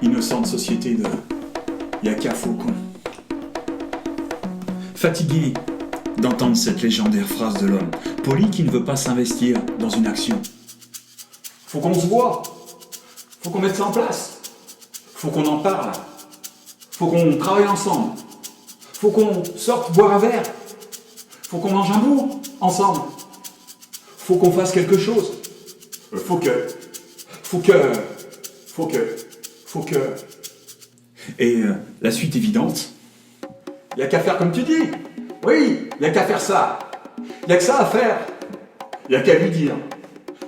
innocente société de Yaka Faucon. Fatigué d'entendre cette légendaire phrase de l'homme poli qui ne veut pas s'investir dans une action. Faut qu'on se voit, faut qu'on mette ça en place, faut qu'on en parle, faut qu'on travaille ensemble, faut qu'on sorte boire un verre, faut qu'on mange un bout ensemble, faut qu'on fasse quelque chose, faut que... Et la suite évidente, il n'y a qu'à faire comme tu dis. Oui, il n'y a qu'à faire ça. Il n'y a que ça à faire. Il n'y a qu'à lui dire.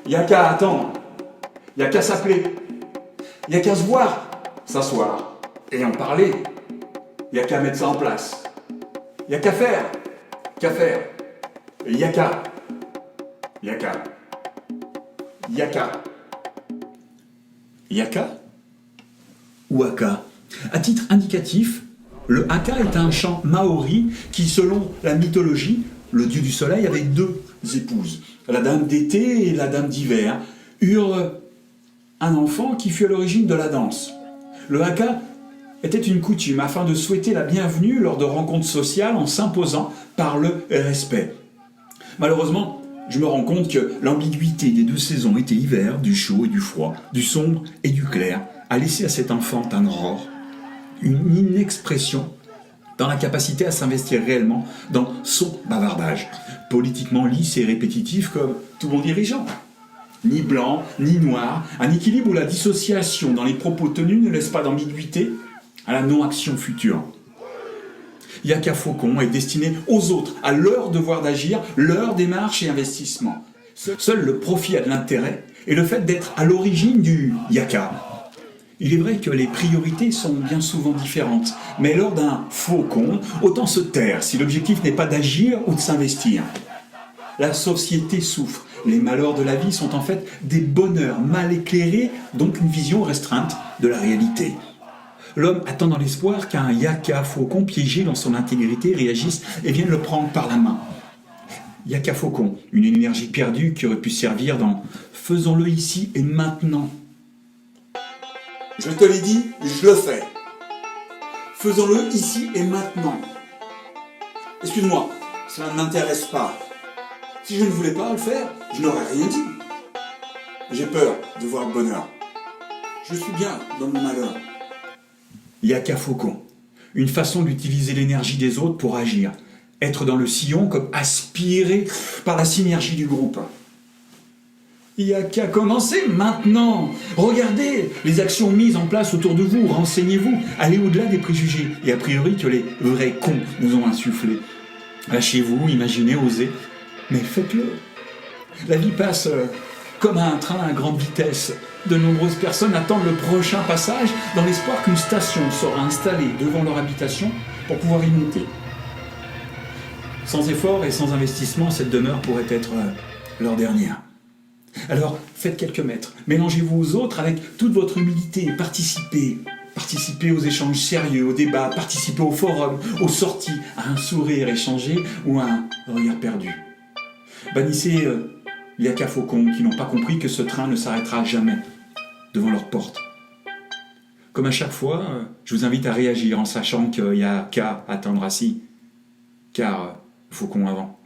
Il n'y a qu'à attendre. Il n'y a qu'à s'appeler. Il n'y a qu'à se voir, s'asseoir et en parler. Il n'y a qu'à mettre ça en place. Il n'y a qu'à faire. Qu'à faire. Et il n'y a qu'à. Il n'y a qu'à. Il n'y a qu'à. Yaka ou Aka. À titre indicatif, le Aka est un chant maori qui, selon la mythologie, le dieu du soleil avait deux épouses. La dame d'été et la dame d'hiver eurent un enfant qui fut à l'origine de la danse. Le Aka était une coutume afin de souhaiter la bienvenue lors de rencontres sociales en s'imposant par le respect. Malheureusement, je me rends compte que l'ambiguïté des deux saisons, été hiver, du chaud et du froid, du sombre et du clair, a laissé à cet enfant un aurore, une inexpression dans la capacité à s'investir réellement dans son bavardage, politiquement lisse et répétitif comme tout bon dirigeant. Ni blanc, ni noir, un équilibre où la dissociation dans les propos tenus ne laisse pas d'ambiguïté à la non-action future. Yaka Faucon est destiné aux autres, à leur devoir d'agir, leur démarche et investissement. Seul le profit a de l'intérêt et le fait d'être à l'origine du Yaka. Il est vrai que les priorités sont bien souvent différentes, mais lors d'un faucon, autant se taire si l'objectif n'est pas d'agir ou de s'investir. La société souffre. Les malheurs de la vie sont en fait des bonheurs mal éclairés, donc une vision restreinte de la réalité. L'homme attend dans l'espoir qu'un Yaka Faucon piégé dans son intégrité réagisse et vienne le prendre par la main. Yaka Faucon, une énergie perdue qui aurait pu servir dans « faisons-le ici et maintenant ». Je te l'ai dit, je le fais. Faisons-le ici et maintenant. Excuse-moi, cela ne m'intéresse pas. Si je ne voulais pas le faire, je n'aurais rien dit. J'ai peur de voir le bonheur. Je suis bien dans mon malheur. Yaka Faucon, une façon d'utiliser l'énergie des autres pour agir. Être dans le sillon comme aspiré par la synergie du groupe. Il n'y a qu'à commencer maintenant. Regardez les actions mises en place autour de vous. Renseignez-vous. Allez au-delà des préjugés et a priori que les vrais cons nous ont insufflé. Lâchez-vous, imaginez, osez. Mais faites-le. La vie passe comme un train à grande vitesse. De nombreuses personnes attendent le prochain passage dans l'espoir qu'une station sera installée devant leur habitation pour pouvoir y monter. Sans effort et sans investissement, cette demeure pourrait être leur dernière. Alors, faites quelques mètres, mélangez-vous aux autres avec toute votre humilité, participez. Participez aux échanges sérieux, aux débats, participez au forum, aux sorties, à un sourire échangé ou à un regard perdu. Bannissez Yaka Faucon qui n'ont pas compris que ce train ne s'arrêtera jamais devant leur porte. Comme à chaque fois, je vous invite à réagir en sachant qu'il n'y a qu'à attendre assis, car Faucon avant.